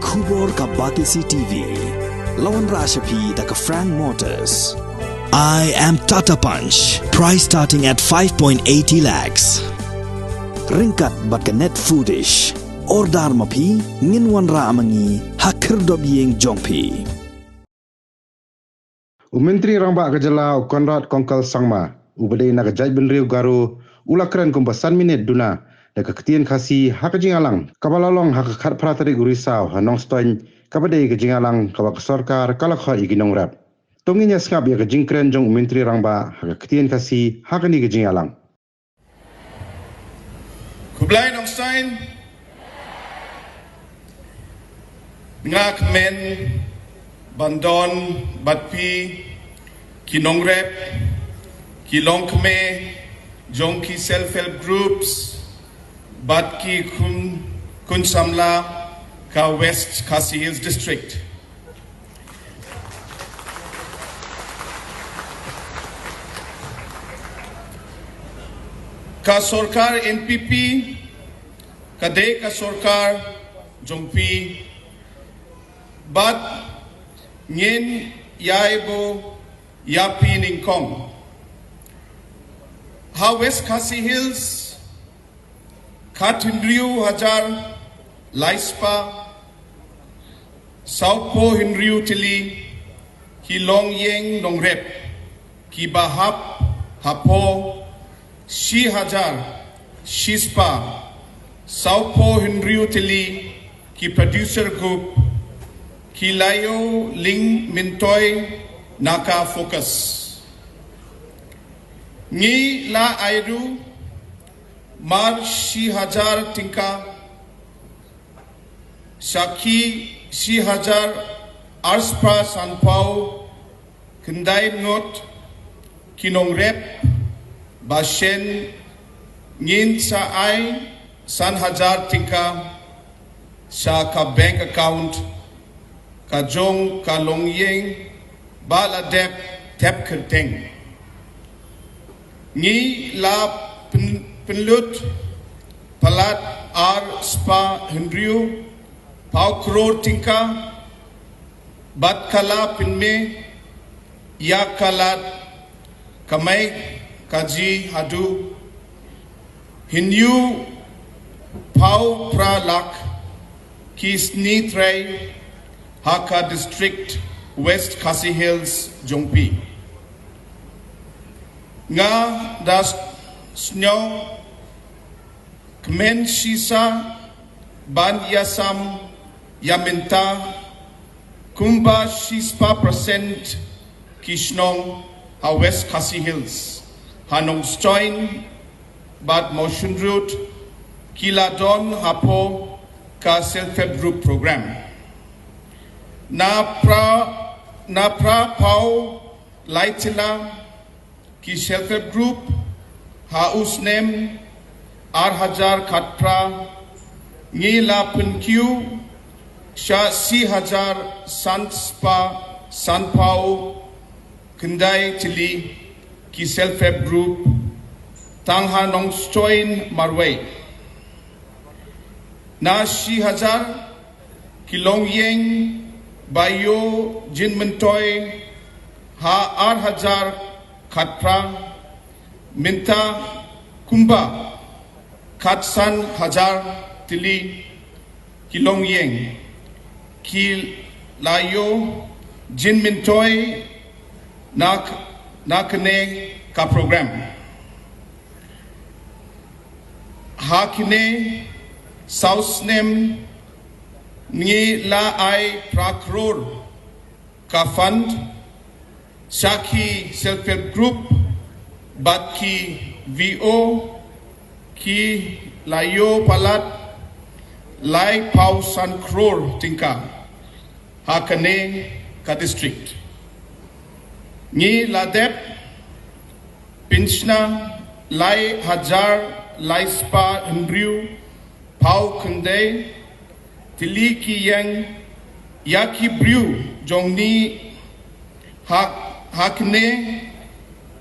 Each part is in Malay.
Kubor ka Batisi TV. Lawan Rashapi da ka Frank Motors. I am Tata Punch. Price starting at 5.80 lakhs. Ringkat bat ka net foodish. Ordar mapi nginwan ra amangi hakir dobyeng jongpi. Menteri Rangba Kejala Conrad Kongkal Sangma ubadai nak jaj benriu garu ula Kren kumbasan Minit Duna dek Ktien Khasi hak jingalang kabalalong hak khat pratari gurisau Nongstoin kabadai ke jingalang kabak sarkar kalakha iginong rap tonginya skap ya ke jingkren jong Menteri Rangba hak Ktien Khasi hak ni ke jingalang Kublai Nongstoin ngak men Bandon, Batpi, Kinongrep, Kilongkme, Jongki self-help groups, Batki Kun Samla, Ka West Khasi Hills District. Ka Sorkar NPP, Kade Ka Sorkar Jongpi, Bat Ngin Yaibo Yapi Ningkong. Ha West Khasi Hills Khatinriu Hajar Laispa Saupo Hinriu Tili Hilong Yeng Nongrep Kibahap Hapo Shi Hajar Shispa Saupo Hinriu Tili Ki Producer Group Kilayo Ling Mintoy Naka Focus Ni La Airu Mar Shi Hajar Tinka Shaki Shi Hajar Arspra Sanpao Kendai Not Kinongrep Bashen Ngin Sa Ai San Hajar Tinka Shaka Bank Account Kajong Kalongyeng Baladep Tep Kerteng Ni La Penlut Palat Ar Spa Hendriu Pau Kror Tingka Bat Kala Pinme Ya Kalat Kamai Kaji Hadu Hinyu Pau Pralak Kisni Tray Haka District, West Khasi Hills, Jongpi. Nga das snow Kmen Shisa Ban Yasam Yaminta Kumba Shispa % Kishnong Ha West Khasi Hills Ha Nongstoin Bad Motion Route Kiladon Hapo Ka Self-Help Group Program Na pra pau laitila ki self-help group ha usnem ar hajar khatpra ngila punkiu sha si hajar sanspa sanpau kendai tili ki self-help group tangha Nongstoin marway na si hajar kilongyeng Bayo Jin Mentoy Ha Ar Hajar Khatpra Minta Kumba Khatsan Hajar Tili Kilong Yeng Kil Layo Jin Mentoy Nakane Ka Program Hakine South Name Ngi La Ai Prakror Ka Fund Shaki Self-Help Group Batki VO Ki Layo Palat Lai Pau San Kror Tingka Hakane Ka District Ngi La Dep Pinchna Lai Hajar Lai Spa Hendriu Pau Kundai Tiliki yang Yaki Brew Jongni Hakne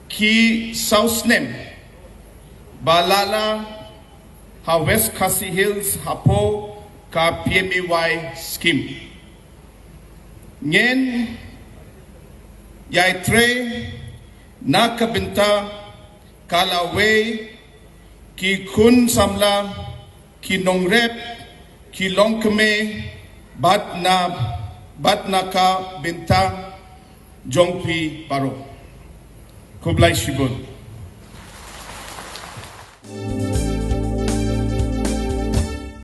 Ki Sausnem Balala Ha West Khasi Hills Hapo ka PMAY scheme. Ngen yai tre na kabenta kalawe ki kun samla ki nongrep ki longkeme bat na ka benta jongpi paro. Kublai shibun.